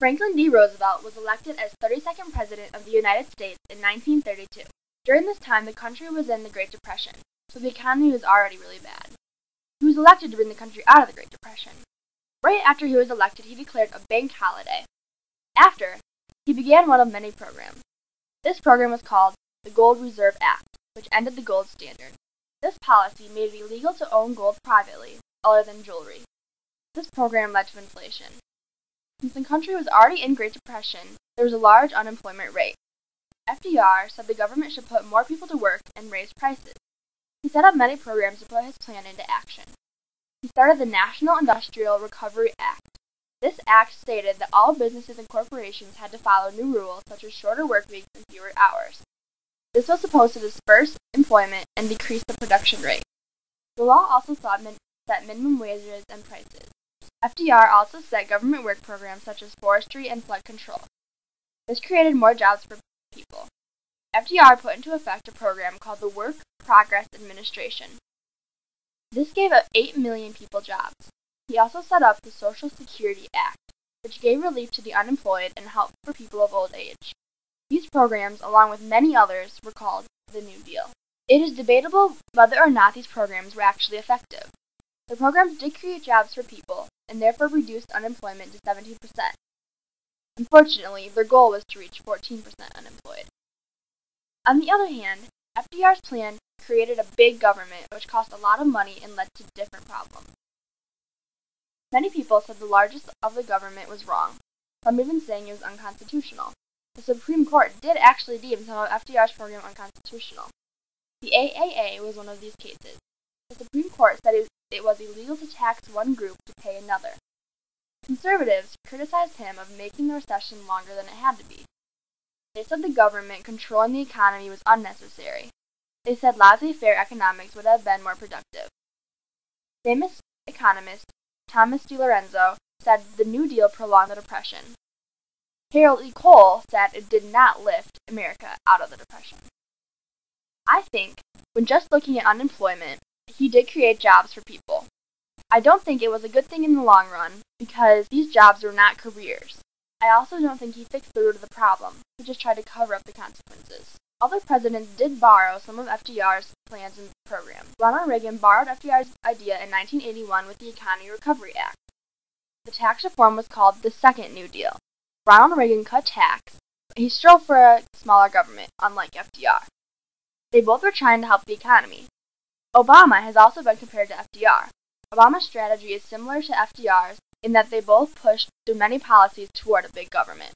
Franklin D. Roosevelt was elected as 32nd President of the United States in 1932. During this time, the country was in the Great Depression, so the economy was already really bad. He was elected to bring the country out of the Great Depression. Right after he was elected, he declared a bank holiday. After, he began one of many programs. This program was called the Gold Reserve Act, which ended the gold standard. This policy made it illegal to own gold privately, other than jewelry. This program led to inflation. Since the country was already in Great Depression, there was a large unemployment rate. FDR said the government should put more people to work and raise prices. He set up many programs to put his plan into action. He started the National Industrial Recovery Act. This act stated that all businesses and corporations had to follow new rules such as shorter work weeks and fewer hours. This was supposed to disperse employment and decrease the production rate. The law also set minimum wages and prices. FDR also set government work programs such as forestry and flood control. This created more jobs for people. FDR put into effect a program called the Work Progress Administration. This gave 8 million people jobs. He also set up the Social Security Act, which gave relief to the unemployed and help for people of old age. These programs, along with many others, were called the New Deal. It is debatable whether or not these programs were actually effective. The programs did create jobs for people, and therefore reduced unemployment to 17%. Unfortunately, their goal was to reach 14% unemployed. On the other hand, FDR's plan created a big government which cost a lot of money and led to different problems. Many people said the largest of the government was wrong, some even saying it was unconstitutional. The Supreme Court did actually deem some of FDR's program unconstitutional. The AAA was one of these cases. The Supreme Court said it was illegal to tax one group to pay another. Conservatives criticized him of making the recession longer than it had to be. They said the government controlling the economy was unnecessary. They said laissez-faire economics would have been more productive. Famous economist Thomas DiLorenzo said the New Deal prolonged the Depression. Harold E. Cole said it did not lift America out of the Depression. I think, when just looking at unemployment, he did create jobs for people. I don't think it was a good thing in the long run, because these jobs were not careers. I also don't think he fixed the root of the problem. He just tried to cover up the consequences. Other presidents did borrow some of FDR's plans and programs. Ronald Reagan borrowed FDR's idea in 1981 with the Economy Recovery Act. The tax reform was called the Second New Deal. Ronald Reagan cut tax, but he strove for a smaller government, unlike FDR. They both were trying to help the economy. Obama has also been compared to FDR. Obama's strategy is similar to FDR's in that they both pushed through many policies toward a big government.